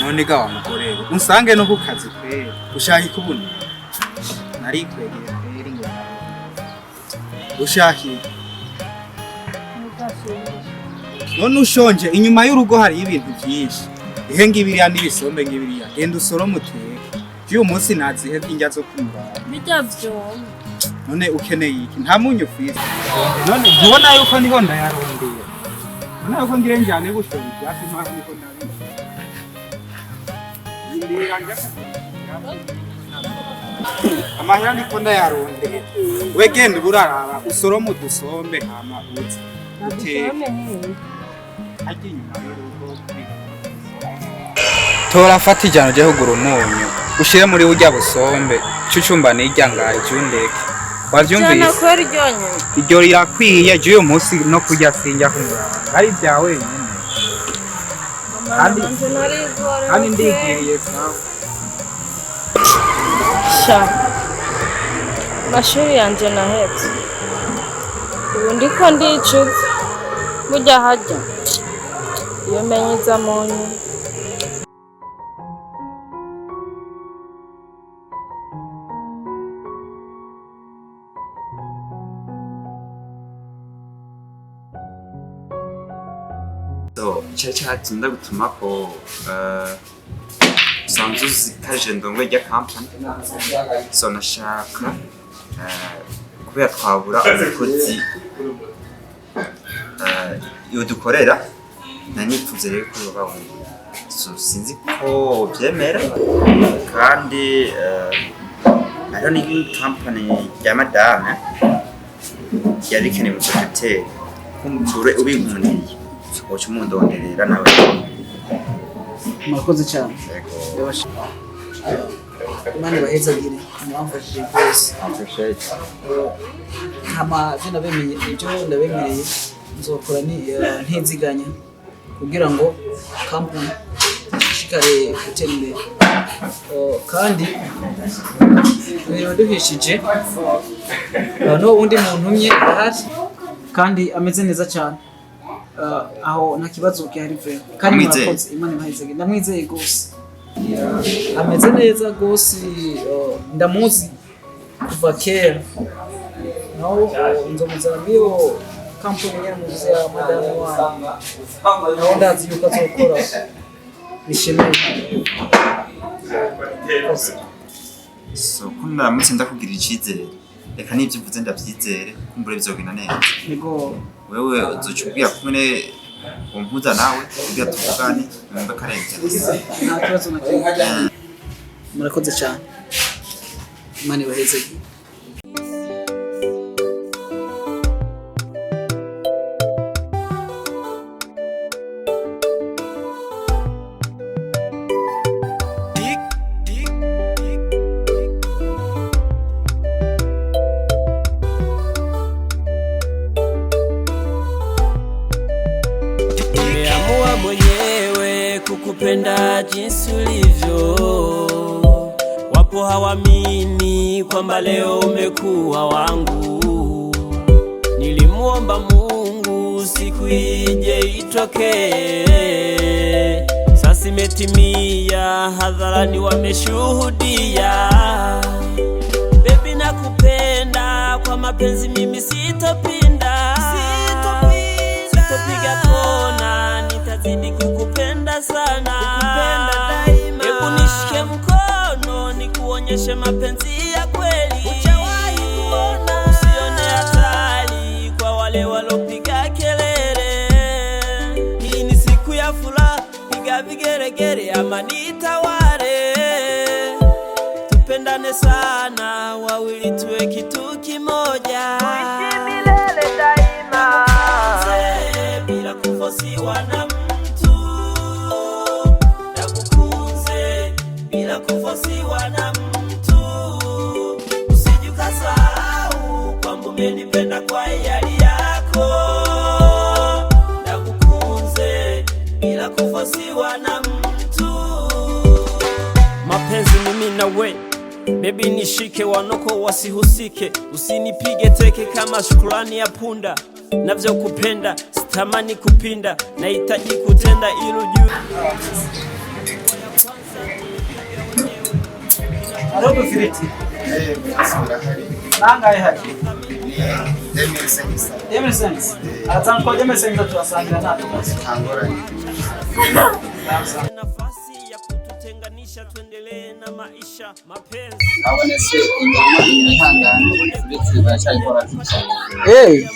Speaker 10: none ga wa mugore unsange no kukazi kwera ushaka ikubuna nari kwegera kwera ngo ushaka none ushonje inyuma y'urugo hari ibintu byinshi ihe ngibiriya n'ibisombe ngibiriya genda usoro muteke uyu munsi nazihebye injya zo kumurara
Speaker 3: bijya vyo
Speaker 10: none ukeneye iki nta munyu ufise none ntubona yuko niho ndayarondera none yuko ngire njyane gushora ibyatsi mpamvu niko nabi amahera niko ndayarondera we genda uraraba usoroma udusombe hama uze uteke ajya inyuma y'urugo tora fata ijana uje kugura umunyu ushire muri burya busombe cucumba nirya ngaye cyundeke wavyumvise iryo rirakwiye je uyu munsi no kurya sinjya kumurara ari bya wenyine kandi ndigiriye sawa
Speaker 3: sha mashuri yanje nahetse ubu ndiko ndicuza burya hajya iyo menyeza munyu
Speaker 11: cyari cyatinda gutuma ko usanzwe uzi kaje ndongo rya kampani so nashaka kubera twabura umukozi iyo dukorera nanifuze rero ko babonye so sinzi ko byemera kandi hariho ni kampani ya madame yari keneye umusekreteri kumutore ubinkundiye woca umundonderera nawe
Speaker 1: murakoze cyane Imana ibahezagire mwamfashije rwose ibyo ndabemereye nzokora ntiziganya kugira ngo kampani ishishikare gutera imbere kandi ibintu duhishije n'ubundi muntu umwe ahari kandi ameze neza cyane aho nta kibazo gihari vrema kandi murakoze Imana ibahezagire ndamwizeye rwose ameze neza rwose ndamuzi kuva kera naho nzomuzana iyo kampani nyiramuzi ya madame wanyu naho ndazi yuko azokora bishimeye
Speaker 11: so ko ndamutse ndakubwira icyizere reka n'ibyo uvuze ndabyizere kumbura bizogenda neza
Speaker 1: yego
Speaker 11: wewe uzochubia kumene umpuza nawe kugira tuvugane numva karenze
Speaker 1: nta kibazo na kimwe murakoze cyane Imana ibahezagire
Speaker 12: kukupenda jinsi ulivyo, wapo hawamini kwamba leo umekuwa wangu. Nilimuomba Mungu siku ije itokee, sasa imetimia, hadharani wameshuhudia. Baby nakupenda, kwa mapenzi mimi sitopinda, sitopiga kona, nitazidi kukupenda sana, hebu nishike mkono nikuonyeshe mapenzi ya kweli. Uchawahi kuona, usione hatari kwa wale walopiga kelele. Hii ni siku ya furaha, piga vigeregere ama nitawale. Tupendane sana, wawili tuwe kitu kimoja, tuishi milele daima, bila kufosiwa na kufosiwa na mtu. Usijukasahau kwamba umenipenda kwa hiari yako, nakukunze bila kufosiwa na mtu. Mapenzi mimi na we, baby nishike, wanoko wasihusike, usinipige teke kama shukrani ya punda. Navyo kupenda, sitamani kupinda, nahitaji kutenda ilu juu.
Speaker 1: Hariho udufiriti nangahe hari Demesense aratanga kwa Demesense turasangira nta tubazo
Speaker 12: nafasi ya kututenganisha tuendelee na maisha mapenzi
Speaker 13: abonetse ingoma ihangane ndetse baracyakora cyane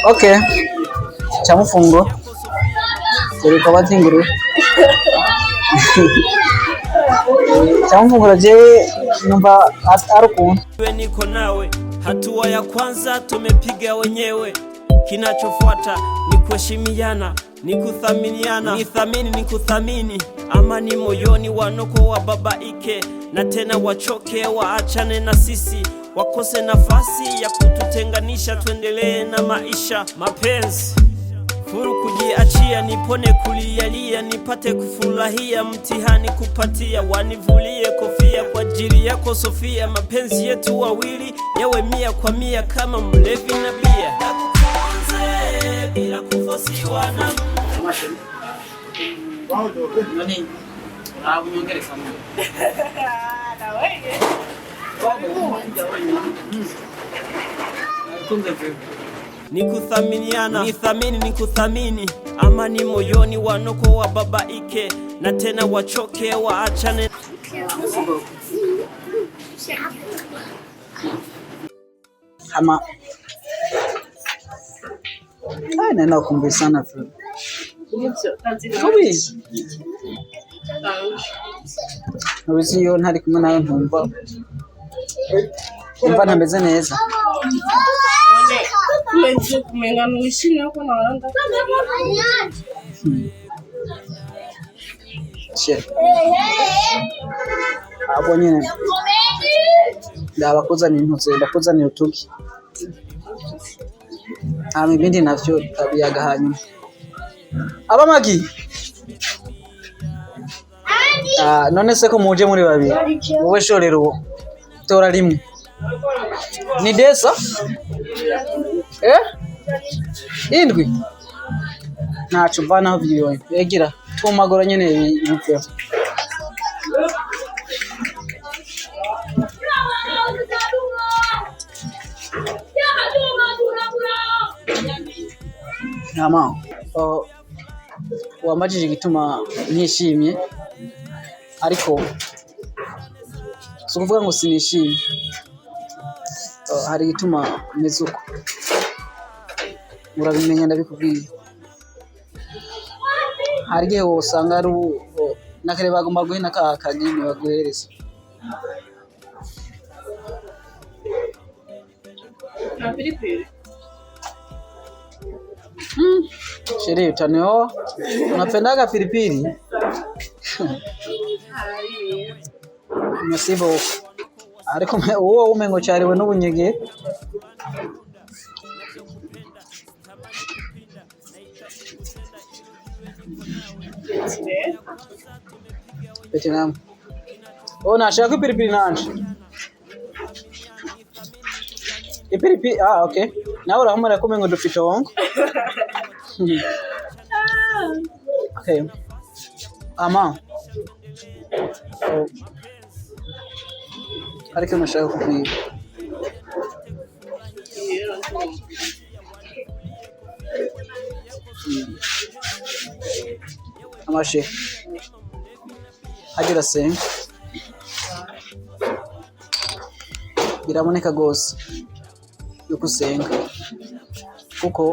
Speaker 1: okay chamufungo turiko batinguru chamufungo je numba arukuntu
Speaker 12: niko nawe hatua ya kwanza tumepiga wenyewe kinachofuata ni kuheshimiana ni kuthaminiana nithamini ni kuthamini amani moyoni wanoko wa babaike na tena wachoke waachane na sisi wakose nafasi ya kututenganisha tuendelee na maisha mapenzi furu kujiachia nipone kulialia nipate kufurahia mtihani kupatia wanivulie kofia kwa ajili yako Sofia mapenzi yetu wawili yawe 100 kwa 100 kama mlevi na bia nakufunze bila kufosiwa na
Speaker 1: nani unyongere sana
Speaker 2: na wewe
Speaker 12: ni kuthaminiana nithamini ni kuthamini amani moyoni wanoko wa babaike na tena wachoke waachane
Speaker 1: ama naenda kukumbuka sana tu Ubiziyo ntari kumwe nawe ntumva ntameze neza
Speaker 2: kumenga mwishimye ko naanda
Speaker 1: abo nyene ndabakuzanira intutse ndakuzanira utuki ibindi navyo tabiyaga hanyuma abamagi none se ko muje muri babiri wowe shorero tora rimwe ni desa indwi ntacu mvanaho vyibonye egira tumagora nyene yupfe Nama wambajije igituma ntishimye ariko so kuvuga ngo sinishimye hari igituma meze uko urabimenya ndabikubwiye hari igihe usanga ari nakare bagomba guhena kanini baguhereza Sherehe utanioa unapendaga pilipili Nasibo ariko uwo umengo cyariwe n'ubunyege Vietnam nashaka pilipili nanje Ipilipi okay nawe urahumura ko umengo dufite wongo Okay ama ariko nashaka kubwira amashe agira senga biraboneka gose yuko usenga kuko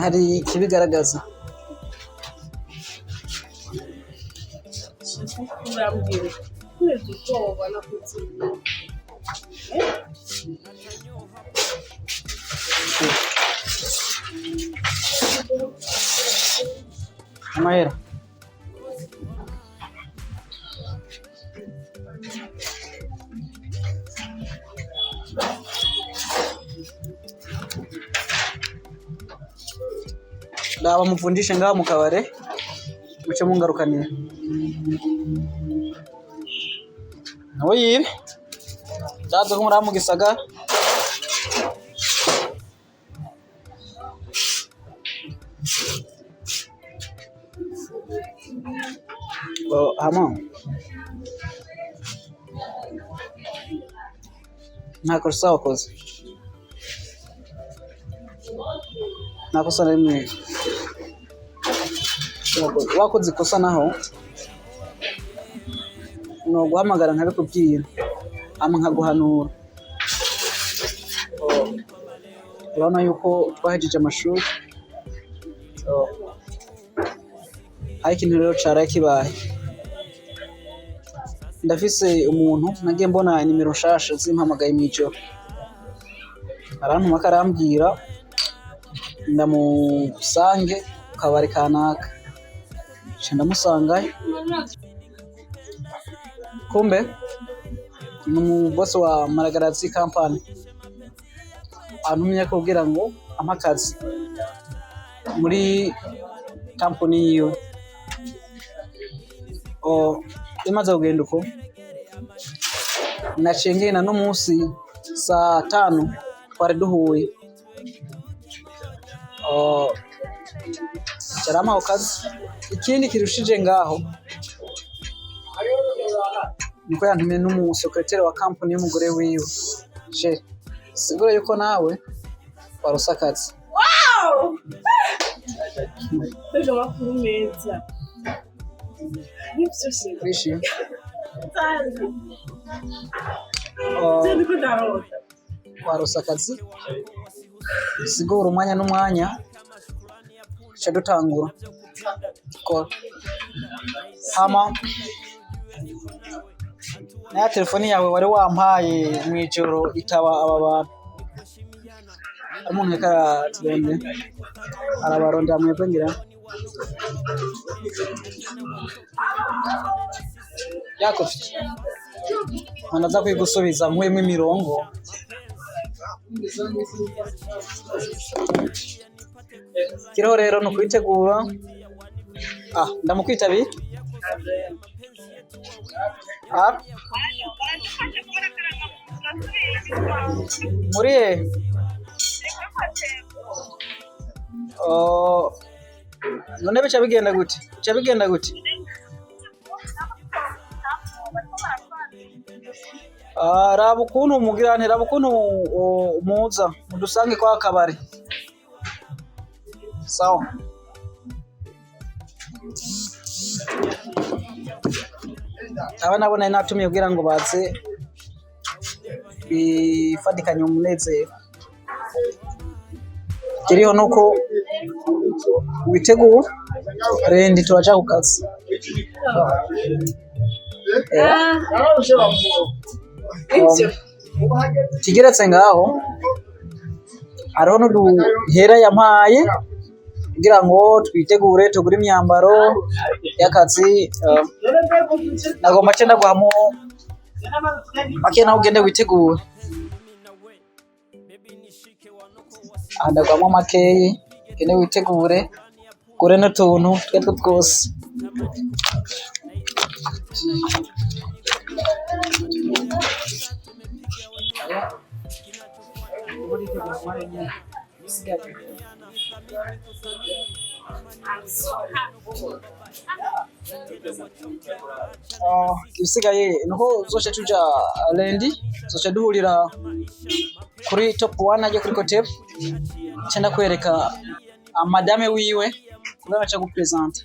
Speaker 1: hari kibigaragaza amahera ndaba muvundishe ngaho mu kabare muce mungarukanira nawe yibe ndaza ko muri mu gisagara hama nta kosa wakoze, nta kosa na rimwe wakoze ikosa naho no guhamagara nkabikubwira ama nkaguhanura. Urabona yuko twahejeje amashuri, hari ikintu rero cara kibaye. Ndafise umuntu nagiye mbona nimero nshasha zimpamagaye mw'ijoro, arantuma karambwira ndamusange kabari kanaka, ndamusangayo. Kumbe ni boss wa Maragarazi company, antumye kugira ngo amakazi muri company yiwe. Imaze kugenda uko naciye ngenda no munsi saa 5 twari duhuye. Cyarama kazi ikindi kirushije ngaho niko yantumye n'umusekreteri wa company y'umugore wiwe. Je sigura yuko nawe warusa akazi.
Speaker 2: Wow! Ejo makuru meza.
Speaker 1: Bishi. Warusa akazi. Sigura umwanya n'umwanya cyo dutangura ko hama na telefoni yawe wari wampaye mw'ijoro itaba aba bantu. Umuntu yakatirende arabaronda mwebwe ngira Koffi anaza kwigusubiza mwemwe imirongo. Kiriho rero no kwitegura. Ndamukwitabi muri none bica bigenda gute? Raba ukuntu mugirane, raba ukuntu muza mudusange kwa kabari. Sawa. Nabona natumiye kugira ngo baze bifadikanye umunezero. Kiriho nuko witegura rendi turaja ku kazi. Kigeretse ngaho hariho n'uduhera yampaye kugira ngo twitegure tugure imyambaro y'akazi. Nagomba cyenda guhamo make naho ugende witegure. Ndagwamo makeyi ugende witegure kure n'utuntu twetwe twose. Kisigaye nuko zoce tuja lendi, zoce duhurira kuri top 1 aje kuri Kotep, cyenda kwereka madame wiwe kugira acha gupresenta.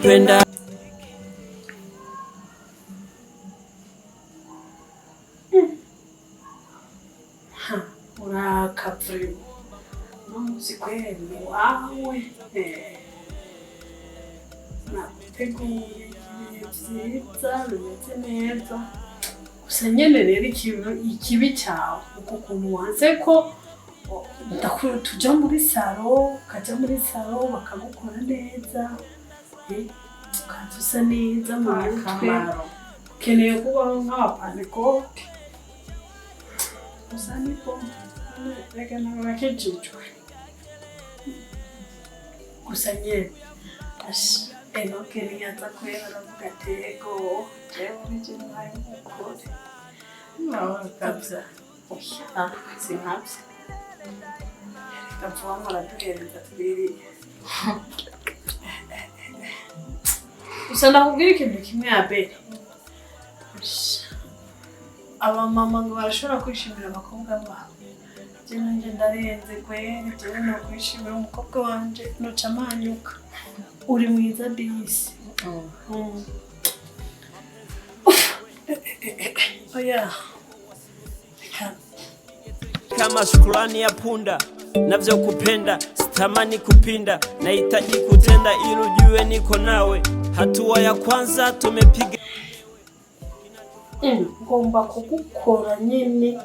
Speaker 12: nakupenda.
Speaker 2: Urakavyo umunsi kweli wawe nateguye vyiza bimeze neza gusa nyene rero ikibi cawe uko ukuntu wanse ko tuja muri saro ukaja muri saro bakagukora neza ukaza usa neza mu mutwe ukeneye kubaho nk'abapanikoke gusa niko reka narakejejwe gusa nyene Enoke niyaza kwera aravuga ati ego jewe nije nawe mukore nawe kabisa sinkavye reka vuba muraduhereza tubiri gusa ndakubwira ikintu kimwe Abeli abamama ngo barashobora kwishimira abakobwa babo je nanje ndarenze kwera jewe nokwishimira umukobwa wanje noca amanyuka uri mwiza bisi oya
Speaker 12: kama shukrani ya punda navyo kupenda sitamani kupinda nahitaji kutenda ili ujue niko nawe hatua ya kwanza tumepiga
Speaker 2: ngomba kugukora nyene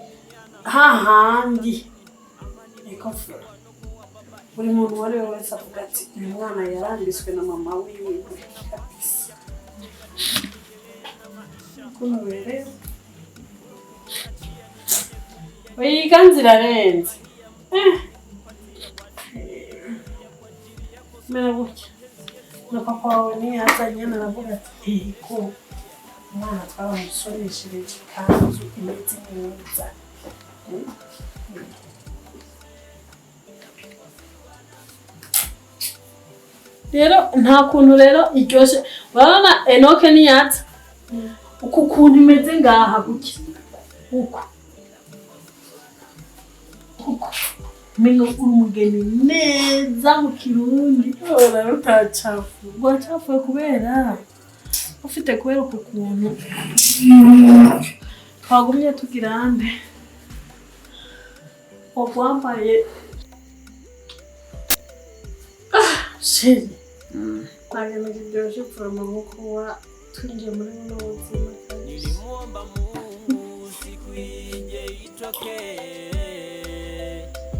Speaker 2: hahandi ikofi buri muntu uwo ari we wese avuga ati uyu mwana yarambiswe na mama wiwe kabisa ukuntu rero oyiga nzirarenze mera gutya na papa wawe niyazanye naravuga ati ko umwana twaramusoreshereje ikanzu imeze neza rero nta kuntu rero iryoshe urabona Enoke niyaza uko kuntu imeze ngaha gutya uko mingo umugeni neza mu kirundi ora utacafu rwacafuye kubera ufite kubera uko kuntu twagumye tugirande wambaye sheri ntabwo biryoshye kurama nk'uko twinjiye muri buno buzima
Speaker 12: nilimuomba Mungu siku ije itokee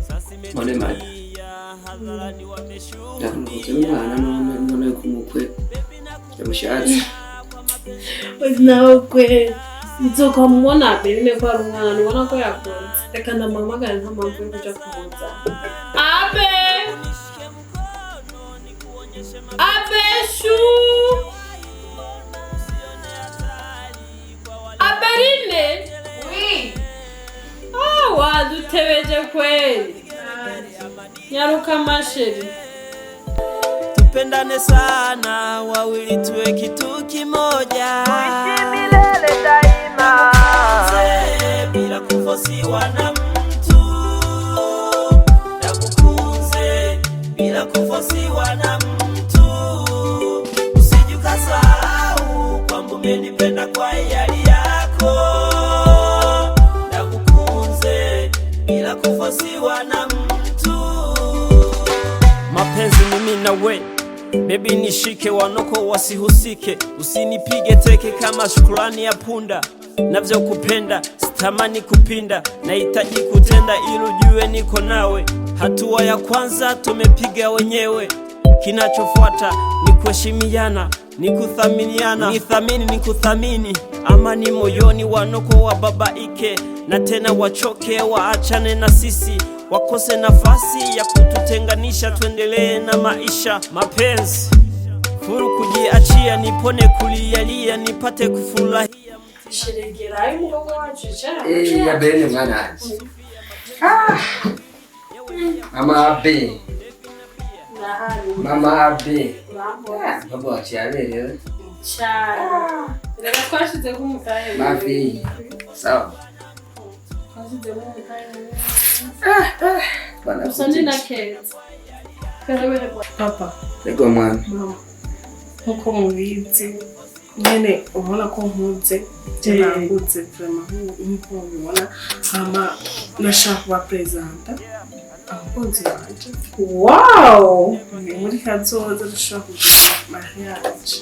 Speaker 12: sasa imetimia hadharani wameshuhudia
Speaker 7: umwana n'umwana yo kumukwe yamushatse
Speaker 2: nawe kwe nzoka mubona bene ko ari umwana ubona ko yakunze reka ndamuhamagara nta mpamvu yo kuja kumuza Abeshu Aberine oui wadutebeje kweli nyaruka masheri
Speaker 12: tupendane sana wawili tuwe kitu kimoja
Speaker 14: milele daima
Speaker 12: bila kufosiwa na mtu nakukunze bila kufosiwa na mtu usijukasahau kwamba umenipenda kwa hiari yako nakukunze bila kufosiwa na mtu mapenzi mimi na we baby nishike wanoko wasihusike usinipige teke kama shukrani ya punda navyo kupenda sitamani kupinda nahitaji kutenda ili ujue niko nawe hatua ya kwanza tumepiga wenyewe kinachofuata ni kuheshimiana ni kuthaminiana nithamini ni kuthamini amani moyoni wanoko wababaike na tena wachoke waachane na sisi wakose nafasi ya kututenganisha tuendelee na maisha mapenzi furu kujiachia nipone kulialia nipate kufurahia
Speaker 2: sheregera ayi mugogo wacu cyara
Speaker 7: ya bene mwana aje mama abe babo achiaberewe
Speaker 2: cyara reka twashize kumutaye
Speaker 7: mafi sawa
Speaker 2: twashize kumutaye
Speaker 7: bana
Speaker 2: usani na keza karabere papa
Speaker 7: ego mwana
Speaker 2: nkuko mubizi nyene ubona ko nkuze nagutse vraiment nkuko mubibona hama nashaka kuba presenta abakunzi banje. Wow! Muri kazoza dushobora kugira mariage.